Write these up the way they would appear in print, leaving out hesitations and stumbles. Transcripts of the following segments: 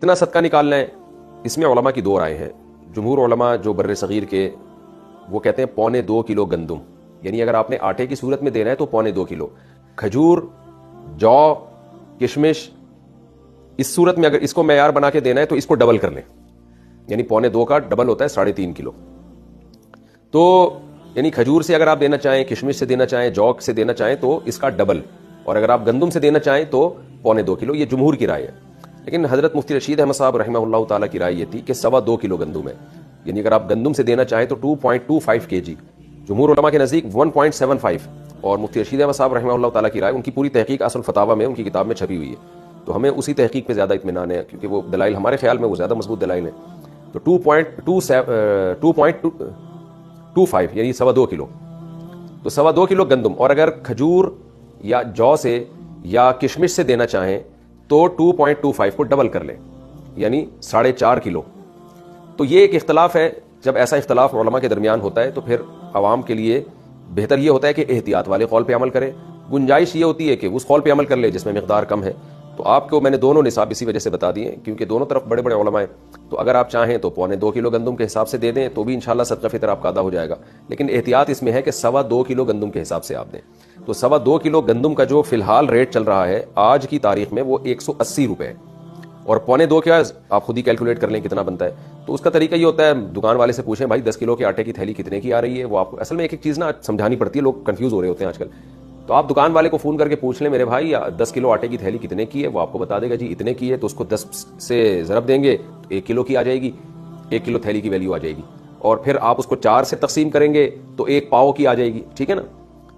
کتنا صدقہ نکالنا ہے؟ اس میں علماء کی دو رائے ہیں. جمہور علماء جو بر صغیر کے وہ کہتے ہیں 1.25 کلو گندم، یعنی اگر آپ نے آٹے کی صورت میں دینا ہے تو 1.25 کلو. کھجور، جو، کشمش، اس صورت میں اگر اس کو معیار بنا کے دینا ہے تو اس کو ڈبل کر لیں، یعنی 2.25 کا ڈبل ہوتا ہے 3.5 کلو. تو یعنی کھجور سے اگر آپ دینا چاہیں، کشمش سے دینا چاہیں، جو سے دینا چاہیں تو اس کا ڈبل، اور اگر آپ گندم سے دینا چاہیں تو 2.25 کلو. یہ جمہور کی رائے ہے. لیکن حضرت مفتی رشید احمد صاحب رحمہ اللہ تعالیٰ کی رائے یہ تھی کہ 2.25 کلو گندم ہے، یعنی اگر آپ گندم سے دینا چاہیں تو 2.25 kg. جمہور علماء کے نزدیک 1.75. اور مفتی رشید احمد صاحب رحمہ اللہ تعالیٰ کی رائے، ان کی پوری تحقیق اصل فتاوی میں ان کی کتاب میں چھپی ہوئی ہے، تو ہمیں اسی تحقیق پہ زیادہ اطمینان ہے، کیونکہ وہ دلائل ہمارے خیال میں وہ زیادہ مضبوط دلائل ہیں. تو 2.25 یعنی 2.25 کلو. تو 2.25 کلو گندم، اور اگر کھجور یا جو سے یا کشمش سے دینا چاہیں تو 2.25 کو ڈبل کر لیں، یعنی 4.5 کلو. تو یہ ایک اختلاف ہے. جب ایسا اختلاف علماء کے درمیان ہوتا ہے تو پھر عوام کے لیے بہتر یہ ہوتا ہے کہ احتیاط والے قول پہ عمل کرے. گنجائش یہ ہوتی ہے کہ اس قول پہ عمل کر لے جس میں مقدار کم ہے. تو آپ کو میں نے دونوں نصاب اسی وجہ سے بتا دیے ہیں کیونکہ دونوں طرف بڑے بڑے علماء ہیں. تو اگر آپ چاہیں تو 2.25 کلو گندم کے حساب سے دے دیں تو بھی انشاءاللہ صدقہ فطر آپ کا ادا ہو جائے گا. لیکن احتیاط اس میں ہے کہ 2.25 کلو گندم کے حساب سے آپ دیں. تو 2.25 کلو گندم کا جو فی الحال ریٹ چل رہا ہے آج کی تاریخ میں وہ 180 روپے ہے، اور 2.25 کیا آپ خود ہی کیلکولیٹ کر لیں کتنا بنتا ہے. تو اس کا طریقہ یہ ہوتا ہے، دکان والے سے پوچھیں بھائی 10 کلو کے آٹے کی تھیلی کتنے کی آ رہی ہے. وہ آپ کو اصل میں ایک ایک چیز نا سمجھانی پڑتی ہے، لوگ کنفیوز ہو رہے ہوتے ہیں آج کل. تو آپ دکان والے کو فون کر کے پوچھ لیں میرے بھائی 10 کلو آٹے کی تھیلی کتنے کی ہے، وہ آپ کو بتا دے گا جی اتنے کی ہے. تو اس کو 10 سے ضرب دیں گے تو 1 کلو کی آ جائے گی، 1 کلو تھیلی کی ویلیو آ جائے گی. اور پھر آپ اس کو 4 سے تقسیم کریں گے تو 1 پاؤ کی آ جائے گی. ٹھیک ہے نا.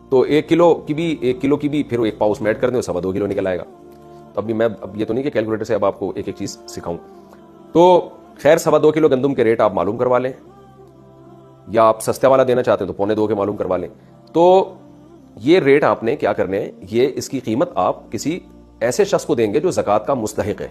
تو 1 کلو کی بھی پھر 1 پاؤ اس میں ایڈ کر دیں، 2.25 کلو نکل آئے گا. تو اب یہ تو نہیں کہ کیلکولیٹر سے اب آپ کو ایک ایک چیز سکھاؤں. تو خیر 2.25 کلو گندم کے ریٹ آپ معلوم کروا لیں، یا آپ سستے والا دینا چاہتے ہیں تو 2.25 کے معلوم کروا لیں. تو یہ ریٹ آپ نے کیا کرنے ہیں، یہ اس کی قیمت آپ کسی ایسے شخص کو دیں گے جو زکوٰۃ کا مستحق ہے.